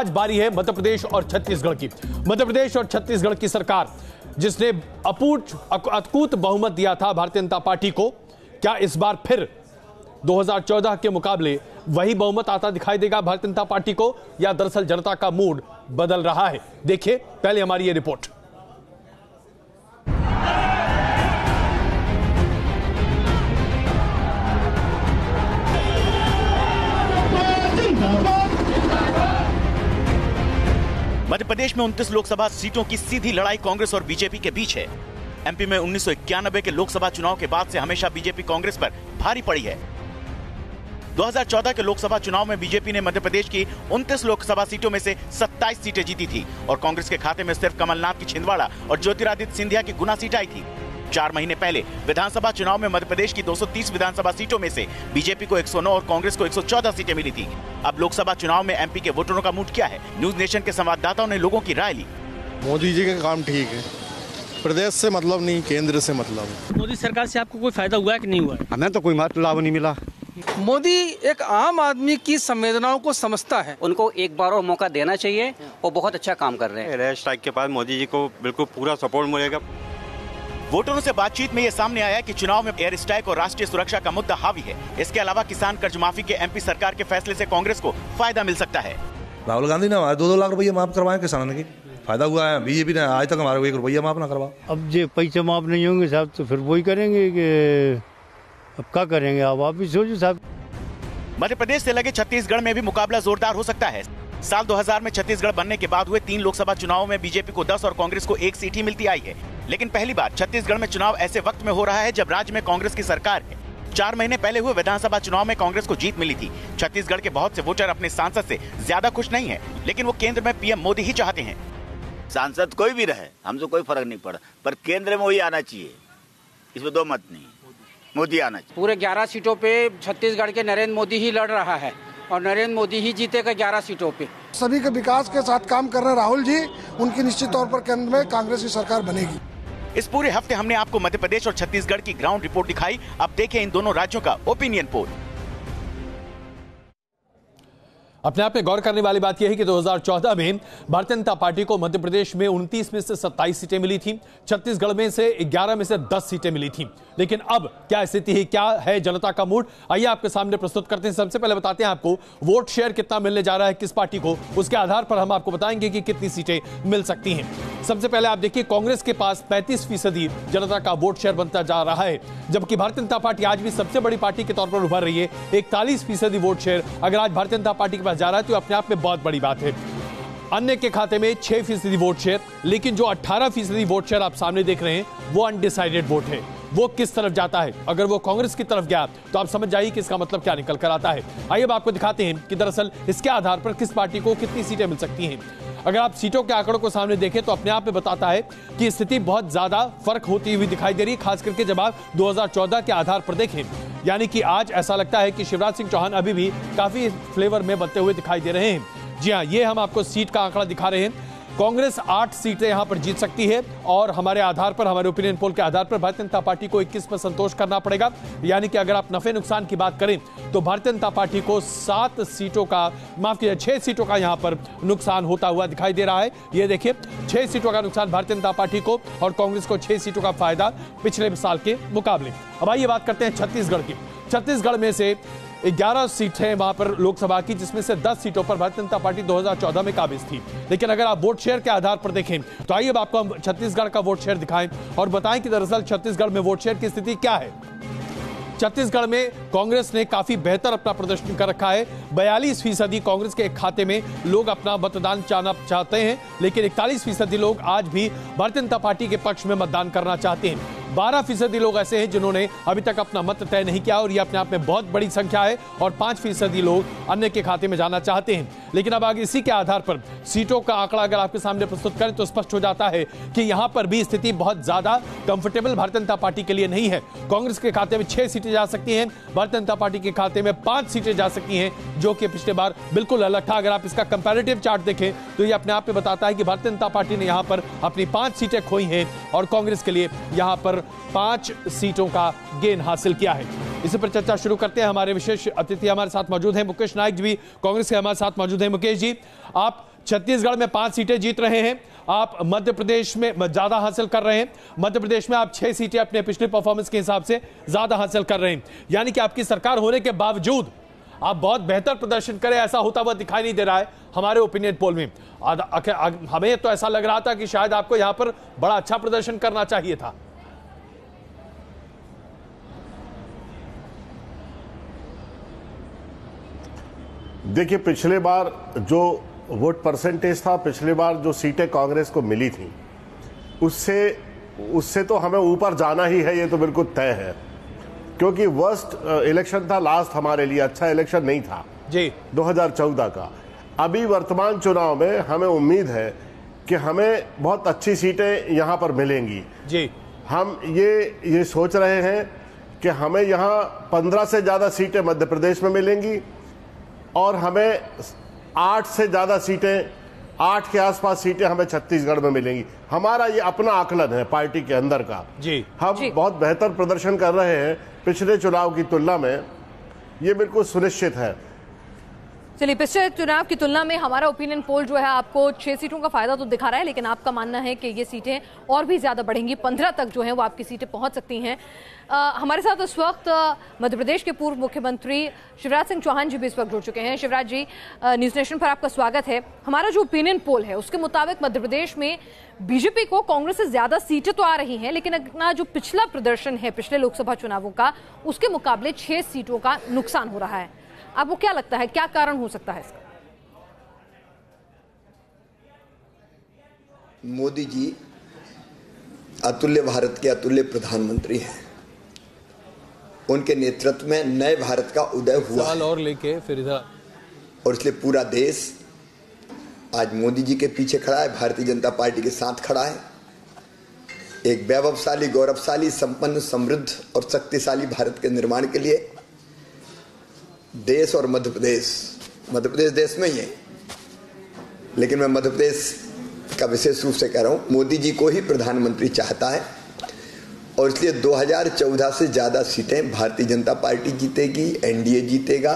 आज बारी है मध्य प्रदेश और छत्तीसगढ़ की। मध्य प्रदेश और छत्तीसगढ़ की सरकार जिसने अकूत बहुमत दिया था भारतीय जनता पार्टी को, क्या इस बार फिर 2014 के मुकाबले वही बहुमत आता दिखाई देगा भारतीय जनता पार्टी को, या दरअसल जनता का मूड बदल रहा है? देखिए पहले हमारी ये रिपोर्ट। मध्य प्रदेश में 29 लोकसभा सीटों की सीधी लड़ाई कांग्रेस और बीजेपी के बीच है। एमपी में 1991 के लोकसभा चुनाव के बाद से हमेशा बीजेपी कांग्रेस पर भारी पड़ी है। 2014 के लोकसभा चुनाव में बीजेपी ने मध्य प्रदेश की 29 लोकसभा सीटों में से 27 सीटें जीती थी और कांग्रेस के खाते में सिर्फ कमलनाथ की छिंदवाड़ा और ज्योतिरादित्य सिंधिया की गुना सीट आई थी। 4 महीने पहले विधानसभा चुनाव में मध्य प्रदेश की 230 विधानसभा सीटों में से बीजेपी को 109 और कांग्रेस को 114 सीटें मिली थी। अब लोकसभा चुनाव में एमपी के वोटरों का मूड क्या है? न्यूज नेशन के संवाददाताओं ने लोगों की राय ली। मोदी जी का काम ठीक है, प्रदेश से मतलब नहीं, केंद्र से मतलब। मोदी सरकार से आपको कोई फायदा हुआ है कि नहीं हुआ? हमें तो कोई लाभ नहीं मिला। मोदी एक आम आदमी की संवेदनाओं को समझता है, उनको एक बार और मौका देना चाहिए। वो बहुत अच्छा काम कर रहे हैं। एयर स्ट्राइक के बाद मोदी जी को बिल्कुल पूरा सपोर्ट मिलेगा। वोटरों से बातचीत में ये सामने आया कि चुनाव में एयर स्ट्राइक और राष्ट्रीय सुरक्षा का मुद्दा हावी है। इसके अलावा किसान कर्ज माफी के एमपी सरकार के फैसले से कांग्रेस को फायदा मिल सकता है। राहुल गांधी ने हमारे 2-2 लाख रुपये माफ करवाए किसानों की, फायदा हुआ है। बीजेपी ने आज तक हमारे 1 रुपया माफ ना करवा। अब जो पैसे माफ नहीं होंगे साहब तो फिर वही करेंगे कि अब क्या करेंगे? आप भी सोचो साहब। मध्य प्रदेश से लगे छत्तीसगढ़ में भी मुकाबला जोरदार हो सकता है। साल 2000 में छत्तीसगढ़ बनने के बाद हुए 3 लोकसभा चुनावों में बीजेपी को 10 और कांग्रेस को 1 सीट ही मिलती आई है। लेकिन पहली बार छत्तीसगढ़ में चुनाव ऐसे वक्त में हो रहा है जब राज्य में कांग्रेस की सरकार है। 4 महीने पहले हुए विधानसभा चुनाव में कांग्रेस को जीत मिली थी। छत्तीसगढ़ के बहुत से वोटर अपने सांसद से ज्यादा खुश नहीं है, लेकिन वो केंद्र में पीएम मोदी ही चाहते हैं। सांसद कोई भी रहे, हमसे कोई फर्क नहीं पड़ा, पर केंद्र में वही आना चाहिए, इसमें 2 मत नहीं, मोदी आना चाहिए। पूरे 11 सीटों पे छत्तीसगढ़ के नरेंद्र मोदी ही लड़ रहा है और नरेंद्र मोदी ही जीतेगा 11 सीटों पे। सभी के विकास के साथ काम कर रहे राहुल जी, उनकी निश्चित तौर पर केंद्र में कांग्रेस की सरकार बनेगी। इस पूरे हफ्ते हमने आपको मध्य प्रदेश और छत्तीसगढ़ की ग्राउंड रिपोर्ट दिखाई। अब देखें इन दोनों राज्यों का ओपिनियन पोल। अपने आप में गौर करने वाली बात यह है कि 2014 में भारतीय जनता पार्टी को मध्य प्रदेश में 29 में से 27 सीटें मिली थी, छत्तीसगढ़ में से 11 में से 10 सीटें मिली थी। लेकिन अब क्या स्थिति है, क्या है जनता का मूड, आइए आपके सामने प्रस्तुत करते हैं। सबसे पहले बताते हैं आपको वोट शेयर कितना मिलने जा रहा है किस पार्टी को, उसके आधार पर हम आपको बताएंगे कि कितनी सीटें मिल सकती हैं। सबसे पहले आप देखिए, कांग्रेस के पास 35% जनता का वोट शेयर बनता जा रहा है, जबकि भारतीय जनता पार्टी आज भी सबसे बड़ी पार्टी के तौर पर उभर रही है। 41% वोट शेयर अगर आज भारतीय जनता पार्टी के पास जा रहा है तो अपने आप में बहुत बड़ी बात है। अन्य के खाते में 6% वोट शेयर, लेकिन जो 18% वोट शेयर आप सामने देख रहे हैं वो अनडिसाइडेड वोट है। वो किस तरफ जाता है? अगर वो कांग्रेस की तरफ गया तो आप समझ जाइए कि इसका मतलब क्या निकल कर आता है। आइए अब आपको दिखाते हैं कि दरअसल इसके आधार पर किस पार्टी को कितनी सीटें मिल सकती हैं। अगर आप सीटों के आंकड़ों को सामने देखें तो अपने आप में बताता है कि स्थिति बहुत ज्यादा फर्क होती हुई दिखाई दे रही है, खास करके जब आप 2014 के आधार पर देखें। यानी कि आज ऐसा लगता है कि शिवराज सिंह चौहान अभी भी काफी फ्लेवर में बनते हुए दिखाई दे रहे हैं। जी हां, ये हम आपको सीट का आंकड़ा दिखा रहे हैं। कांग्रेस 8 सीटें यहां पर जीत सकती है और हमारे आधार पर, हमारे ओपिनियन पोल के आधार पर भारतीय जनता पार्टी को 21 पर संतोष करना पड़ेगा। यानी कि अगर आप नफे नुकसान की बात करें तो भारतीय जनता पार्टी को 7 सीटों का, माफ कीजिए 6 सीटों का यहां पर नुकसान होता हुआ दिखाई दे रहा है। ये देखिए 6 सीटों का नुकसान भारतीय जनता पार्टी को और कांग्रेस को 6 सीटों का फायदा पिछले साल के मुकाबले। अब आइए बात करते हैं छत्तीसगढ़ की। छत्तीसगढ़ में से 11 सीटें वहां पर लोकसभा की, जिसमें से 10 सीटों पर भारतीय जनता पार्टी 2014 में काबिज थी। लेकिन अगर आप वोट शेयर के आधार पर देखें तो आइए अब आपको हम छत्तीसगढ़ का वोट शेयर दिखाएं और बताएं कि दरअसल छत्तीसगढ़ में वोट शेयर की स्थिति क्या है। छत्तीसगढ़ में कांग्रेस ने काफी बेहतर अपना प्रदर्शन कर रखा है। 42% कांग्रेस के खाते में लोग अपना मतदान चाहते हैं, लेकिन 41% लोग आज भी भारतीय जनता पार्टी के पक्ष में मतदान करना चाहते हैं। 12% लोग ऐसे हैं जिन्होंने अभी तक अपना मत तय नहीं किया और यह अपने आप में बहुत बड़ी संख्या है, और 5% लोग अन्य के खाते में जाना चाहते हैं। लेकिन अब आगे इसी के आधार पर सीटों का आंकड़ा अगर आपके सामने प्रस्तुत करें तो स्पष्ट हो जाता है कि यहां पर भी स्थिति बहुत ज्यादा कंफर्टेबल भारतीय जनता पार्टी के लिए नहीं है। कांग्रेस के खाते में 6 सीटें जा सकती हैं, भारतीय जनता पार्टी के खाते में 5 सीटें जा सकती हैं, जो कि पिछले बार बिल्कुल अलग था। अगर आप इसका कंपैरेटिव चार्ट देखें तो यह अपने आप में बताता है कि भारतीय जनता पार्टी ने यहां पर अपनी 5 सीटें खोई हैं और कांग्रेस के लिए यहां पर 5 सीटों का गेन हासिल किया है। इसी पर चर्चा शुरू करते हैं। हमारे विशेष अतिथि हमारे साथ मौजूद हैं, मुकेश नायक जी भी कांग्रेस के हमारे साथ मौजूद हैं। मुकेश जी, आप छत्तीसगढ़ में 5 सीटें जीत रहे हैं आप, मध्य प्रदेश में ज्यादा हासिल कर रहे हैं। मध्य प्रदेश में आप 6 सीटें अपने पिछले परफॉर्मेंस के हिसाब से ज्यादा हासिल कर रहे हैं। यानी कि आपकी सरकार होने के बावजूद आप बहुत बेहतर प्रदर्शन करें, ऐसा होता हुआ दिखाई नहीं दे रहा है हमारे ओपिनियन पोल में। हमें तो ऐसा लग रहा था कि शायद आपको यहां पर बड़ा अच्छा प्रदर्शन करना चाहिए था। देखिए, पिछले बार जो वोट परसेंटेज था, पिछले बार जो सीटें कांग्रेस को मिली थी, उससे तो हमें ऊपर जाना ही है, ये तो बिल्कुल तय है। क्योंकि वर्स्ट इलेक्शन था लास्ट हमारे लिए, अच्छा इलेक्शन नहीं था जी 2014 का। अभी वर्तमान चुनाव में हमें उम्मीद है कि हमें बहुत अच्छी सीटें यहां पर मिलेंगी जी। हम ये सोच रहे हैं कि हमें यहां 15 से ज्यादा सीटें मध्य प्रदेश में मिलेंगी और हमें 8 से ज्यादा सीटें, 8 के आसपास सीटें हमें छत्तीसगढ़ में मिलेंगी। हमारा ये अपना आकलन है पार्टी के अंदर का जी। हम बहुत बेहतर प्रदर्शन कर रहे हैं पिछले चुनाव की तुलना में, ये बिल्कुल सुनिश्चित है। चलिए, पिछले चुनाव की तुलना में हमारा ओपिनियन पोल जो है आपको 6 सीटों का फायदा तो दिखा रहा है, लेकिन आपका मानना है कि ये सीटें और भी ज्यादा बढ़ेंगी, 15 तक जो है वो आपकी सीटें पहुंच सकती हैं। हमारे साथ इस वक्त मध्य प्रदेश के पूर्व मुख्यमंत्री शिवराज सिंह चौहान जी भी इस वक्त जुड़ चुके हैं। शिवराज जी, न्यूज नेशन पर आपका स्वागत है। हमारा जो ओपिनियन पोल है उसके मुताबिक मध्य प्रदेश में बीजेपी को कांग्रेस से ज्यादा सीटें तो आ रही हैं, लेकिन अपना जो पिछला प्रदर्शन है पिछले लोकसभा चुनावों का, उसके मुकाबले 6 सीटों का नुकसान हो रहा है। आपको क्या लगता है, क्या कारण हो सकता है इसका? मोदी जी अतुल्य भारत के अतुल्य प्रधानमंत्री हैं। उनके नेतृत्व में नए भारत का उदय हुआ है। और लेके फिर इधर, और इसलिए पूरा देश आज मोदी जी के पीछे खड़ा है, भारतीय जनता पार्टी के साथ खड़ा है। एक वैभवशाली, गौरवशाली, संपन्न, समृद्ध और शक्तिशाली भारत के निर्माण के लिए देश और मध्य प्रदेश देश में ही है, लेकिन मैं मध्य प्रदेश का विशेष रूप से कह रहा हूं। मोदी जी को ही प्रधानमंत्री चाहता है और इसलिए 2014 से ज्यादा सीटें भारतीय जनता पार्टी जीतेगी, एनडीए जीतेगा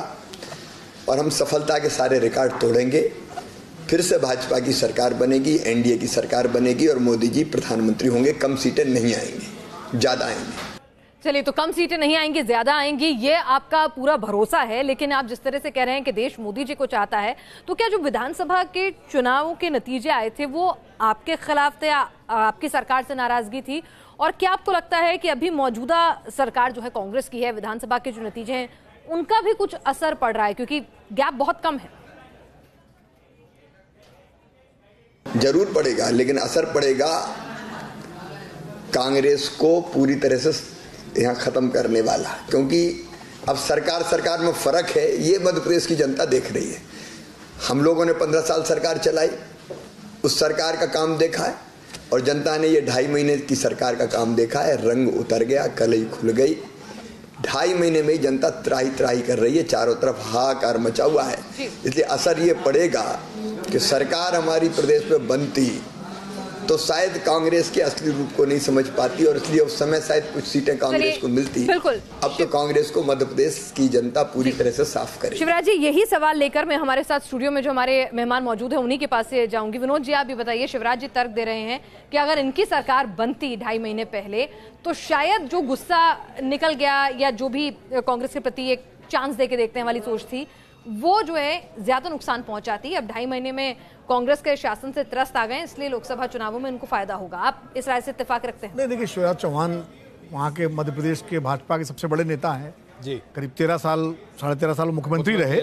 और हम सफलता के सारे रिकॉर्ड तोड़ेंगे। फिर से भाजपा की सरकार बनेगी, एनडीए की सरकार बनेगी और मोदी जी प्रधानमंत्री होंगे। कम सीटें नहीं आएंगी, ज्यादा आएंगी। चलिए, तो कम सीटें नहीं आएंगी, ज्यादा आएंगी, ये आपका पूरा भरोसा है। लेकिन आप जिस तरह से कह रहे हैं कि देश मोदी जी को चाहता है, तो क्या जो विधानसभा के चुनावों के नतीजे आए थे वो आपके खिलाफ थे, आपकी सरकार से नाराजगी थी? और क्या आपको लगता है कि अभी मौजूदा सरकार जो है कांग्रेस की है, विधानसभा के जो नतीजे हैं उनका भी कुछ असर पड़ रहा है, क्योंकि गैप बहुत कम है? जरूर पड़ेगा, लेकिन असर पड़ेगा कांग्रेस को पूरी तरह से यहाँ खत्म करने वाला, क्योंकि अब सरकार में फर्क है, ये मध्य प्रदेश की जनता देख रही है। हम लोगों ने 15 साल सरकार चलाई, उस सरकार का काम देखा है और जनता ने ये 2.5 महीने की सरकार का काम देखा है। रंग उतर गया, कलई खुल गई। 2.5 महीने में ही जनता त्राही त्राही कर रही है, चारों तरफ हाहाकार मचा हुआ है। इसलिए असर ये पड़ेगा कि सरकार हमारी प्रदेश में बनती तो शायद कांग्रेस के असली रूप को नहीं समझ पाती और इसलिए उस समय शायद कुछ सीटें कांग्रेस को मिलती। अब तो कांग्रेस को मध्य प्रदेश की जनता पूरी तरह से साफ करे। शिवराज जी, यही सवाल लेकर मैं हमारे साथ स्टूडियो में जो हमारे मेहमान मौजूद है उन्हीं के पास से जाऊंगी। विनोद जी, आप भी बताइए, शिवराज जी तर्क दे रहे हैं कि अगर इनकी सरकार बनती 2.5 महीने पहले तो शायद जो गुस्सा निकल गया या जो भी कांग्रेस के प्रति एक चांस दे के देखने वाली सोच थी वो जो है ज्यादा नुकसान पहुंचाती। अब 2.5 महीने में कांग्रेस के शासन से त्रस्त आ गए, इसलिए लोकसभा चुनावों में उनको फायदा होगा। आप इस राय से इत्तेफाक रखते हैं? नहीं, देखिए, शिवराज चौहान वहाँ के मध्य प्रदेश के भाजपा के सबसे बड़े नेता हैं जी। करीब 13 साल, 13.5 साल मुख्यमंत्री रहे।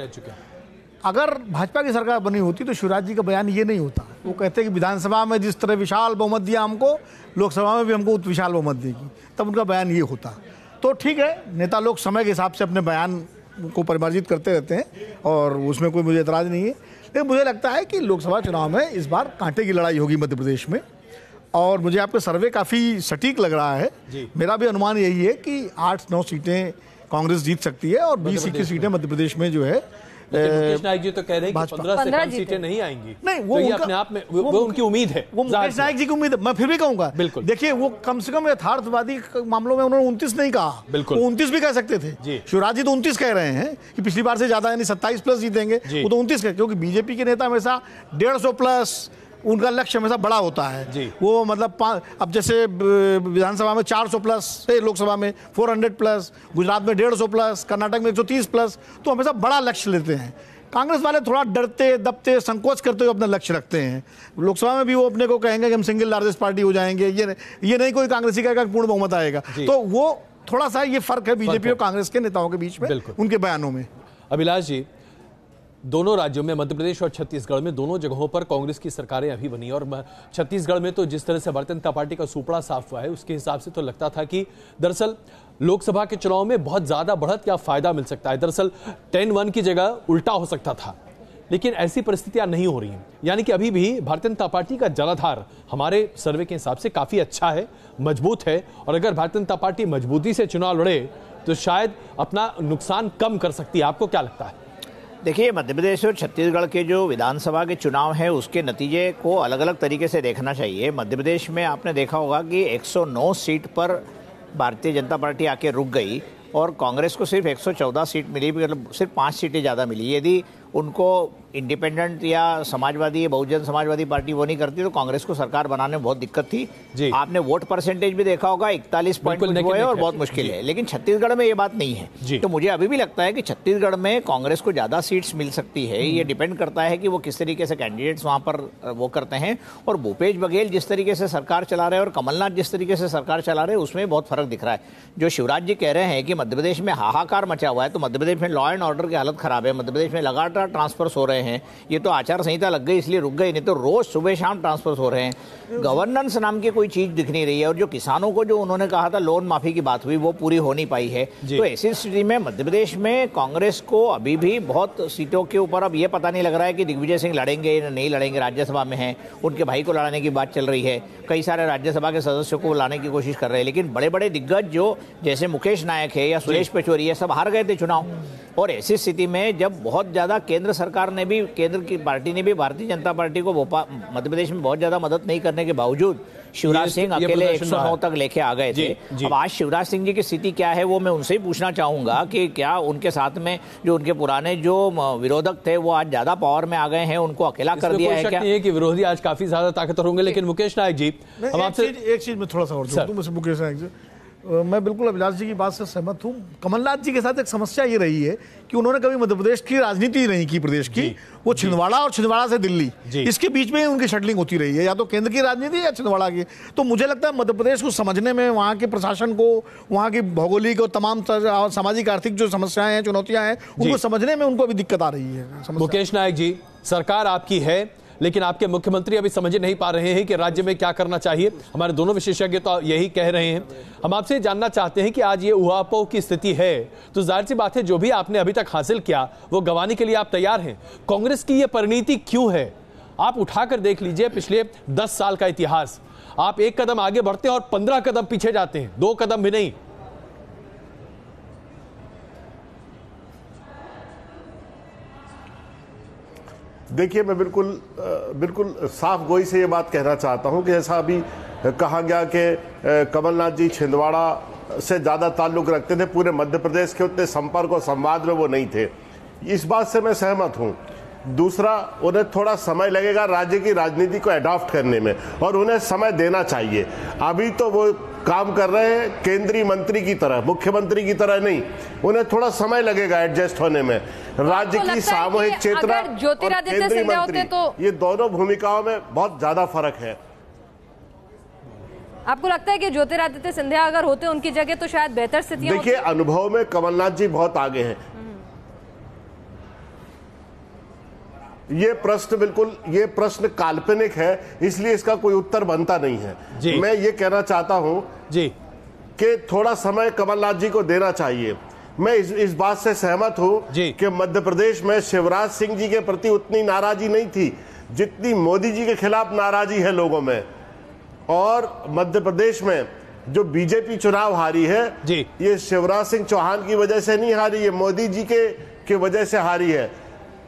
अगर भाजपा की सरकार बनी होती तो शिवराज जी का बयान ये नहीं होता। वो कहते कि विधानसभा में जिस तरह विशाल बहुमत दिया हमको, लोकसभा में भी हमको विशाल बहुमत देगी, तब उनका बयान ये होता। तो ठीक है, नेता लोग समय के हिसाब से अपने बयान को परिमार्जित करते रहते हैं और उसमें कोई मुझे एतराज़ नहीं है। लेकिन मुझे लगता है कि लोकसभा चुनाव में इस बार कांटे की लड़ाई होगी मध्य प्रदेश में और मुझे आपका सर्वे काफ़ी सटीक लग रहा है। मेरा भी अनुमान यही है कि 8-9 सीटें कांग्रेस जीत सकती है और 20 सीटें मध्य प्रदेश में जो है मुकेश नायक जी तो कह रहे हैं कि 15 से कम सीटें नहीं आएंगी। नहीं, वो तो अपने आप में वो उनकी उम्मीद है, वो मुकेश नायक जी की उम्मीद है। मैं फिर भी कहूंगा, बिल्कुल देखिए, वो कम से कम यथार्थवादी मामलों में उन्होंने 29 नहीं कहा, बिल्कुल 29 भी कह सकते थे। शिवराज जी तो 29 कह रहे हैं कि पिछली बार से ज्यादा, यानी 27 प्लस जीतेंगे, वो तो 29 कह, क्योंकि बीजेपी के नेता हमेशा 150 प्लस उनका लक्ष्य हमेशा बड़ा होता है। वो मतलब अब जैसे विधानसभा में 400 प्लस, लोकसभा में 400 प्लस, गुजरात में 150 प्लस, कर्नाटक में 130 प्लस, तो हमेशा बड़ा लक्ष्य लेते हैं। कांग्रेस वाले थोड़ा डरते दबते संकोच करते हुए अपना लक्ष्य रखते हैं। लोकसभा में भी वो अपने को कहेंगे कि हम सिंगल लार्जेस्ट पार्टी हो जाएंगे, ये नहीं कोई कांग्रेसी कहेगा पूर्ण बहुमत आएगा। तो वो थोड़ा सा ये फर्क है बीजेपी और कांग्रेस के नेताओं के बीच में, उनके बयानों में। अभिलाष जी, दोनों राज्यों में, मध्य प्रदेश और छत्तीसगढ़ में, दोनों जगहों पर कांग्रेस की सरकारें अभी बनी और छत्तीसगढ़ में तो जिस तरह से भारतीय जनता पार्टी का सुपड़ा साफ हुआ है, उसके हिसाब से तो लगता था कि दरअसल लोकसभा के चुनाव में बहुत ज्यादा बढ़त या फायदा मिल सकता है। दरअसल 10-1 की जगह उल्टा हो सकता था, लेकिन ऐसी परिस्थितियां नहीं हो रही हैं। यानी कि अभी भी भारतीय जनता पार्टी का जनाधार हमारे सर्वे के हिसाब से काफी अच्छा है, मजबूत है, और अगर भारतीय जनता पार्टी मजबूती से चुनाव लड़े तो शायद अपना नुकसान कम कर सकती है। आपको क्या लगता है? देखिए, मध्य प्रदेश और छत्तीसगढ़ के जो विधानसभा के चुनाव हैं उसके नतीजे को अलग अलग तरीके से देखना चाहिए। मध्य प्रदेश में आपने देखा होगा कि 109 सीट पर भारतीय जनता पार्टी आके रुक गई और कांग्रेस को सिर्फ 114 सीट मिली, मतलब सिर्फ 5 सीटें ज़्यादा मिली। यदि उनको इंडिपेंडेंट या समाजवादी, बहुजन समाजवादी पार्टी वो नहीं करती तो कांग्रेस को सरकार बनाने में बहुत दिक्कत थी। आपने वोट परसेंटेज भी देखा होगा, 41 पॉइंट वो है और बहुत मुश्किल है। लेकिन छत्तीसगढ़ में ये बात नहीं है। तो मुझे अभी भी लगता है कि छत्तीसगढ़ में कांग्रेस को ज्यादा सीट्स मिल सकती है। ये डिपेंड करता है कि वो किस तरीके से कैंडिडेट्स वहां पर वो करते हैं, और भूपेश बघेल जिस तरीके से सरकार चला रहे हैं और कमलनाथ जिस तरीके से सरकार चला रहे हैं उसमें बहुत फर्क दिख रहा है। जो शिवराज जी कह रहे हैं कि मध्य प्रदेश में हाहाकार मचा हुआ है, तो मध्य प्रदेश में लॉ एंड ऑर्डर की हालत खराब है। मध्य प्रदेश में लगातार ट्रांसफर्स हो रहे हैं। ये तो आचार संहिता लग गई इसलिए रुक गई, नहीं तो रोज सुबह शाम ट्रांसफर्स हो रहे हैं। गवर्नेंस नाम की कोई चीज दिख नहीं रही है, और जो किसानों को जो उन्होंने कहा था लोन माफी की बात हुई वो पूरी हो नहीं पाई है। तो ऐसी स्थिति में मध्य प्रदेश में कांग्रेस को अभी भी बहुत सीटों के ऊपर अब ये पता नहीं लग रहा है कि दिग्विजय सिंह लड़ेंगे या नहीं लड़ेंगे। राज्यसभा में है, उनके भाई को लड़ाने की बात चल रही है, कई सारे राज्यसभा के सदस्यों को लाने की कोशिश कर रहे हैं। लेकिन बड़े बड़े दिग्गज जो जैसे मुकेश नायक है या सुरेश पचौरी है, सब हार गए थे चुनाव। और ऐसी स्थिति में जब बहुत ज्यादा केंद्र सरकार ने भी, केंद्र की पार्टी ने भी भारतीय जनता पार्टी को मध्य प्रदेश में बहुत ज्यादा मदद नहीं करने के बावजूद शिवराज सिंह अकेले 109 तक लेके आ गए थे। अब आज शिवराज सिंह जी की स्थिति क्या है वो मैं उनसे ही पूछना चाहूंगा कि क्या उनके साथ में जो उनके पुराने जो विरोधक थे वो आज ज्यादा पावर में आ गए हैं, उनको अकेला कर दिया है क्या? नहीं है कि विरोधी आज काफी ज्यादा ताकतवर होंगे। लेकिन मुकेश नायक जी, हम आपसे एक चीज में थोड़ा सा और जोड़ दूं मुकेश नायक जी, मैं बिल्कुल अभिलाष जी की बात से सहमत हूं। कमलनाथ जी के साथ एक समस्या ये रही है कि उन्होंने कभी मध्य प्रदेश की राजनीति नहीं की, प्रदेश की। वो छिंदवाड़ा और छिंदवाड़ा से दिल्ली, इसके बीच में उनकी शटलिंग होती रही है, या तो केंद्र की राजनीति या छिंदवाड़ा की। तो मुझे लगता है मध्य प्रदेश को समझने में, वहाँ के प्रशासन को, वहाँ की भौगोलिक और तमाम सामाजिक आर्थिक जो समस्याएं हैं, चुनौतियां हैं, उनको समझने में उनको अभी दिक्कत आ रही है। मुकेश नायक जी, सरकार आपकी है, लेकिन आपके मुख्यमंत्री अभी समझ नहीं पा रहे हैं कि राज्य में क्या करना चाहिए। हमारे दोनों विशेषज्ञ तो यही कह रहे हैं। हम आपसे जानना चाहते हैं कि आज ये उहापोह की स्थिति है, तो जाहिर सी बात है जो भी आपने अभी तक हासिल किया वो गंवाने के लिए आप तैयार हैं। कांग्रेस की ये परिणति क्यों है? आप उठाकर देख लीजिए पिछले 10 साल का इतिहास। आप एक कदम आगे बढ़ते हैं और 15 कदम पीछे जाते हैं, 2 कदम भी नहीं। देखिए, मैं बिल्कुल साफ गोई से ये बात कहना चाहता हूं कि जैसा अभी कहा गया कि कमलनाथ जी छिंदवाड़ा से ज़्यादा ताल्लुक रखते थे, पूरे मध्य प्रदेश के उतने संपर्क और संवाद में वो नहीं थे, इस बात से मैं सहमत हूं। दूसरा, उन्हें थोड़ा समय लगेगा राज्य की राजनीति को अडॉप्ट करने में, और उन्हें समय देना चाहिए। अभी तो वो काम कर रहे हैं केंद्रीय मंत्री की तरह, मुख्यमंत्री की तरह नहीं। उन्हें थोड़ा समय लगेगा एडजस्ट होने में। राज्य की सामूहिक चेतना और केंद्रीय मंत्री, ये दोनों भूमिकाओं में बहुत ज्यादा फर्क है। आपको लगता है कि ज्योतिरादित्य सिंधिया अगर होते उनकी जगह तो शायद बेहतर स्थितियां? देखिए, अनुभव में कमलनाथ जी बहुत आगे हैं। ये प्रश्न काल्पनिक है, इसलिए इसका कोई उत्तर बनता नहीं है। मैं ये कहना चाहता हूं कि थोड़ा समय कमलनाथ जी को देना चाहिए। मैं इस बात से सहमत हूं कि मध्य प्रदेश में शिवराज सिंह जी के प्रति उतनी नाराजगी नहीं थी जितनी मोदी जी के खिलाफ नाराजगी है लोगों में। और मध्य प्रदेश में जो बीजेपी चुनाव हारी है, ये शिवराज सिंह चौहान की वजह से नहीं हारी, ये मोदी जी के वजह से हारी है।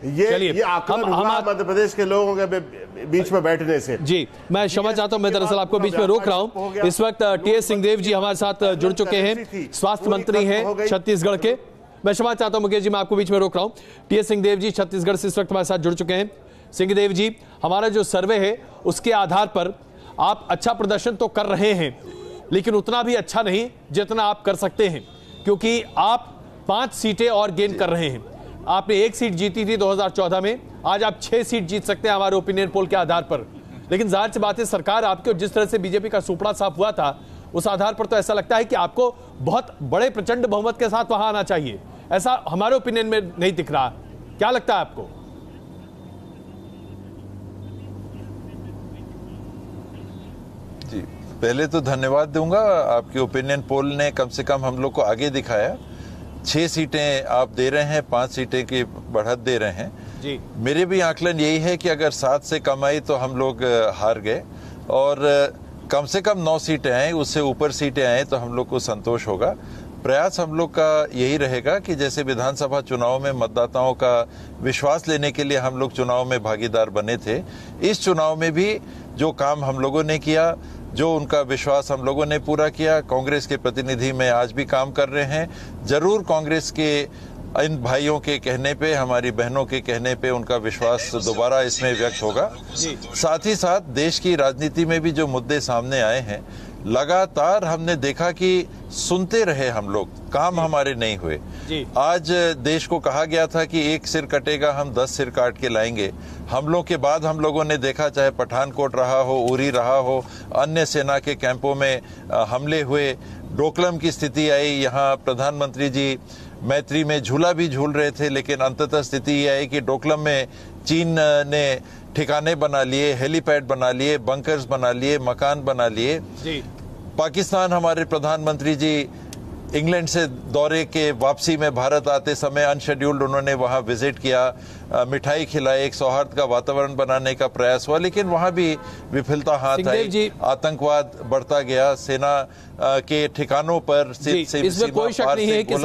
ये आक्रमण हुआ मध्य प्रदेश के लोगों के बीच में बैठने से। जी, मैं क्षमा चाहता हूं, मैं दरअसल आपको बीच में रोक रहा हूं। इस वक्त टीएस सिंहदेव जी हमारे साथ जुड़ चुके हैं, स्वास्थ्य मंत्री हैं छत्तीसगढ़ के। मैं क्षमा चाहता हूं मुकेश जी, मैं आपको बीच में रोक रहा हूं। टीएस सिंहदेव जी छत्तीसगढ़ से इस वक्त हमारे साथ जुड़ चुके हैं। सिंहदेव जी, हमारा जो सर्वे है उसके आधार पर आप अच्छा प्रदर्शन तो कर रहे हैं, लेकिन उतना भी अच्छा नहीं जितना आप कर सकते हैं, क्योंकि आप 5 सीटें और गेन कर रहे हैं। आपने 1 सीट जीती थी 2014 में, आज आप 6 सीट जीत सकते हैं हमारे ओपिनियन पोल के आधार पर। लेकिन जाहिर सी बात है, सरकार आपके और जिस तरह से बीजेपी का सुपड़ा साफ हुआ था, उस आधार पर तो ऐसा लगता है कि आपको बहुत बड़े प्रचंड बहुमत के साथ वहां आना चाहिए। ऐसा हमारे ओपिनियन में नहीं दिख रहा। क्या लगता है आपको? जी, पहले तो धन्यवाद दूंगा, आपके ओपिनियन पोल ने कम से कम हम लोग को आगे दिखाया। 6 सीटें आप दे रहे हैं, 5 सीटें की बढ़त दे रहे हैं जी। मेरे भी आकलन यही है कि अगर 7 से कम आई तो हम लोग हार गए, और कम से कम 9 सीटें आए, उससे ऊपर सीटें आए तो हम लोग को संतोष होगा। प्रयास हम लोग का यही रहेगा कि जैसे विधानसभा चुनाव में मतदाताओं का विश्वास लेने के लिए हम लोग चुनाव में भागीदार बने थे, इस चुनाव में भी जो काम हम लोगों ने किया, जो उनका विश्वास हम लोगों ने पूरा किया। कांग्रेस के प्रतिनिधि में आज भी काम कर रहे हैं। जरूर कांग्रेस के इन भाइयों के कहने पे, हमारी बहनों के कहने पे उनका विश्वास दोबारा इसमें व्यक्त होगा। साथ ही साथ देश की राजनीति में भी जो मुद्दे सामने आए हैं, लगातार हमने देखा कि सुनते रहे हम लोग, काम हमारे नहीं हुए। आज देश को कहा गया था कि 1 सिर कटेगा, हम 10 सिर काट के लाएंगे। हमलों के बाद हम लोगों ने देखा, चाहे पठानकोट रहा हो, उरी रहा हो, अन्य सेना के कैंपों में हमले हुए, डोकलम की स्थिति आई। यहाँ प्रधानमंत्री जी मैत्री में झूला भी झूल रहे थे, लेकिन अंततः स्थिति ये आई कि डोकलम में चीन ने ठिकाने बना लिए, हेलीपैड बना लिए, बंकर्स बना लिए, मकान बना लिए। पाकिस्तान, हमारे प्रधानमंत्री जी इंग्लैंड से दौरे के वापसी में भारत आते समय अनशेड्यूल्ड उन्होंने वहां विजिट किया, मिठाई खिलाई, एक सौहार्द का वातावरण बनाने का प्रयास हुआ, लेकिन वहां भी विफलता हाथ आई। आतंकवाद बढ़ता गया, सेना के ठिकानों पर इसमें कोई शक नहीं है कि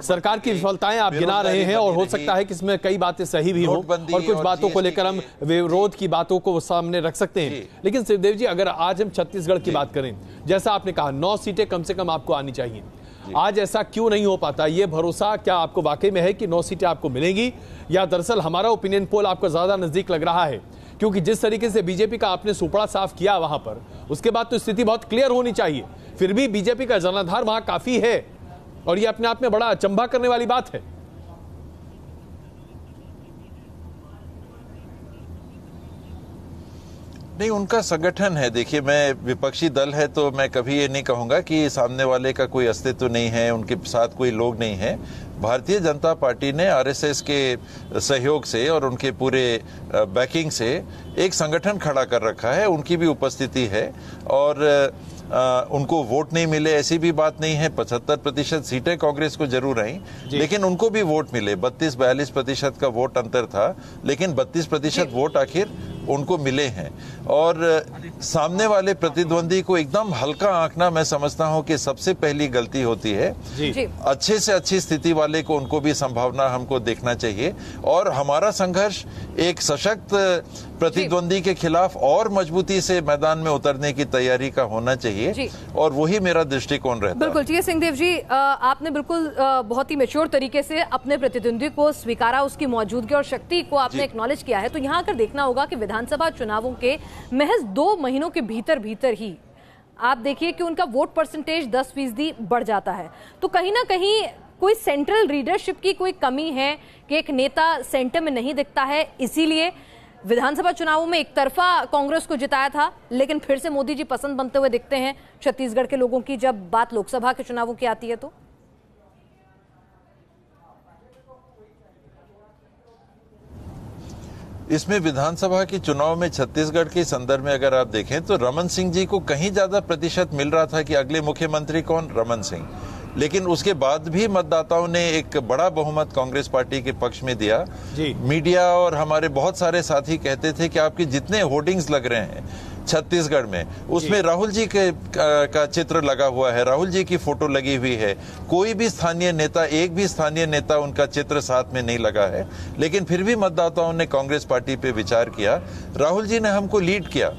सरकार की विफलताएं आप गिना रहे हैं, और हो सकता है कि इसमें कई बातें सही भी हो और कुछ बातों को लेकर हम विरोध की बातों को सामने रख सकते हैं। लेकिन सिंहदेव जी, अगर आज हम छत्तीसगढ़ की बात करें, जैसा आपने कहा 9 सीटें कम से कम आपको आनी चाहिए, आज ऐसा क्यों नहीं हो पाता? ये भरोसा क्या आपको वाकई में है कि 9 सीटें आपको मिलेंगी, या दरअसल हमारा ओपिनियन पोल आपको ज्यादा नजदीक लग रहा है? क्योंकि जिस तरीके से बीजेपी का आपने सुपड़ा साफ किया वहां पर, उसके बाद तो स्थिति बहुत क्लियर होनी चाहिए। फिर भी बीजेपी का जनाधार वहां काफी है, और ये अपने आप में बड़ा अचंभा करने वाली बात है। नहीं, उनका संगठन है। देखिए, मैं विपक्षी दल है तो मैं कभी ये नहीं कहूंगा कि सामने वाले का कोई अस्तित्व नहीं है, उनके साथ कोई लोग नहीं है। भारतीय जनता पार्टी ने आरएसएस के सहयोग से और उनके पूरे बैकिंग से एक संगठन खड़ा कर रखा है, उनकी भी उपस्थिति है, और उनको वोट नहीं मिले ऐसी भी बात नहीं है। 75% सीटें कांग्रेस को जरूर आई, लेकिन उनको भी वोट मिले। 32-42% का वोट अंतर था, लेकिन 32% वोट आखिर उनको मिले हैं। और सामने वाले प्रतिद्वंदी को एकदम हल्का आंकना, मैं समझता हूं कि सबसे पहली गलती होती है। अच्छे से अच्छी स्थिति वाले को, उनको भी संभावना हमको देखना चाहिए, और हमारा संघर्ष एक सशक्त प्रतिद्वंदी के खिलाफ और मजबूती से मैदान में उतरने की तैयारी का होना चाहिए, और वही मेरा दृष्टिकोण रहता है। बिल्कुल टीएस सिंहदेव जी, आपने बिल्कुल बहुत ही मैच्योर तरीके से अपने प्रतिद्वंदी को स्वीकारा, उसकी मौजूदगी और शक्ति को आपने एक्नॉलेज किया है। तो यहाँ आकर देखना होगा कि विधानसभा चुनावों के महज 2 महीनों के भीतर ही आप देखिए कि उनका वोट परसेंटेज 10% बढ़ जाता है। तो कहीं ना कहीं कोई सेंट्रल लीडरशिप की कोई कमी है कि एक नेता सेंटर में नहीं दिखता है, इसीलिए विधानसभा चुनावों में एक तरफा कांग्रेस को जिताया था, लेकिन फिर से मोदी जी पसंद बनते हुए दिखते हैं छत्तीसगढ़ के लोगों की जब बात लोकसभा के चुनावों की आती है। तो इसमें विधानसभा के चुनाव में छत्तीसगढ़ के संदर्भ में अगर आप देखें तो रमन सिंह जी को कहीं ज्यादा प्रतिशत मिल रहा था कि अगले मुख्यमंत्री कौन, रमन सिंह। लेकिन उसके बाद भी मतदाताओं ने एक बड़ा बहुमत कांग्रेस पार्टी के पक्ष में दिया। मीडिया और हमारे बहुत सारे साथी कहते थे कि आपके जितने होर्डिंग्स लग रहे हैं छत्तीसगढ़ में, उसमें राहुल जी का चित्र लगा हुआ है, राहुल जी की फोटो लगी हुई है। कोई भी स्थानीय नेता, एक भी स्थानीय नेता उनका चित्र साथ में नहीं लगा है, लेकिन फिर भी मतदाताओं ने कांग्रेस पार्टी पे विचार किया। राहुल जी ने हमको लीड किया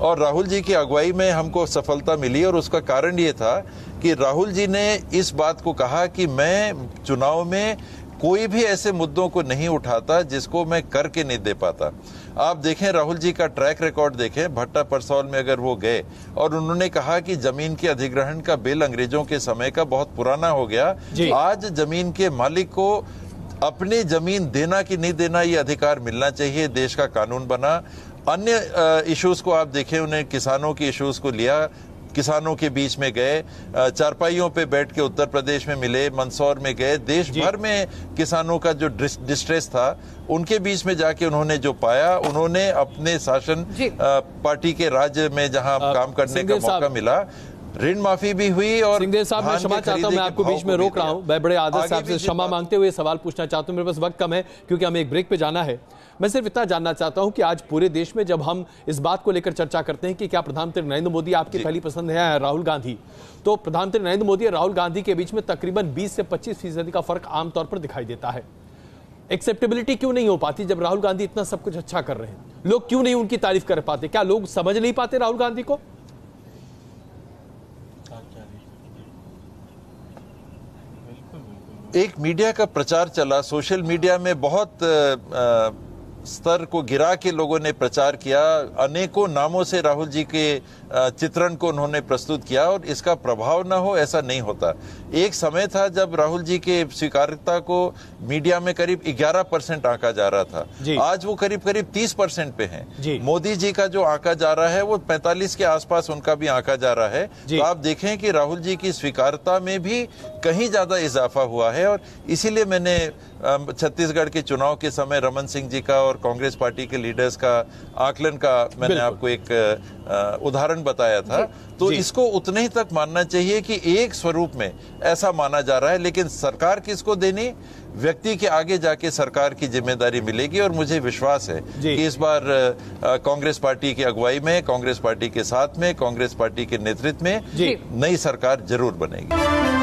और राहुल जी की अगुवाई में हमको सफलता मिली, और उसका कारण ये था कि राहुल जी ने इस बात को कहा कि मैं चुनाव में कोई भी ऐसे मुद्दों को नहीं उठाता जिसको मैं करके नहीं दे पाता। आप देखें राहुल जी का ट्रैक रिकॉर्ड देखें, भट्टा परसौल में अगर वो गए और उन्होंने कहा कि जमीन के अधिग्रहण का बिल अंग्रेजों के समय का बहुत पुराना हो गया, आज जमीन के मालिक को अपनी जमीन देना कि नहीं देना ये अधिकार मिलना चाहिए, देश का कानून बना। अन्य इश्यूज को आप देखें, उन्हें किसानों के इश्यूज को लिया, किसानों के बीच में गए, चारपाइयों पे बैठ के उत्तर प्रदेश में मिले, मंदसौर में गए, देश भर में किसानों का जो डिस्ट्रेस था उनके बीच में जाके उन्होंने जो पाया, उन्होंने अपने शासन पार्टी के राज्य में जहां काम करने का मौका मिला, ऋण माफी भी हुई। और सिंहदेव साहब, मैं क्षमा चाहता हूं, मैं आपको बीच में रोक रहा हूं, मैं बड़े आदर से आपसे क्षमा मांगते हुए सवाल पूछना चाहता हूं, मेरे पास वक्त कम है क्योंकि हमें एक ब्रेक पे जाना है। मैं सिर्फ इतना जानना चाहता हूं कि आज पूरे देश में जब हम इस बात को लेकर चर्चा करते हैं कि क्या प्रधानमंत्री नरेंद्र मोदी आपकी पहली पसंद है राहुल गांधी, तो प्रधानमंत्री नरेंद्र मोदी और राहुल गांधी के बीच में तकरीबन 20 से 25% का फर्क आमतौर पर दिखाई देता है। एक्सेप्टेबिलिटी क्यों नहीं हो पाती जब राहुल गांधी इतना सब कुछ अच्छा कर रहे हैं? लोग क्यों नहीं उनकी तारीफ कर पाते? क्या लोग समझ नहीं पाते राहुल गांधी को? एक मीडिया का प्रचार चला, सोशल मीडिया में बहुत स्तर को गिरा के लोगों ने प्रचार किया, अनेकों नामों से राहुल जी के चित्रण को उन्होंने प्रस्तुत किया, और इसका प्रभाव ना हो ऐसा नहीं होता। एक समय था जब राहुल जी के स्वीकार्यता को मीडिया में करीब 11% आंका जा रहा था, आज वो करीब 30% पे है। मोदी जी का जो आंका जा रहा है वो 45 के आसपास उनका भी आंका जा रहा है। तो आप देखें कि राहुल जी की स्वीकार्यता में भी कहीं ज्यादा इजाफा हुआ है, और इसीलिए मैंने छत्तीसगढ़ के चुनाव के समय रमन सिंह जी का और कांग्रेस पार्टी के लीडर्स का आकलन का मैंने आपको एक उदाहरण बताया था। तो इसको उतने ही तक मानना चाहिए कि एक स्वरूप में ऐसा माना जा रहा है, लेकिन सरकार किसको देनी, व्यक्ति के आगे जाके सरकार की जिम्मेदारी मिलेगी। और मुझे विश्वास है कि इस बार कांग्रेस पार्टी की अगुवाई में, कांग्रेस पार्टी के साथ में, कांग्रेस पार्टी के नेतृत्व में नई सरकार जरूर बनेगी।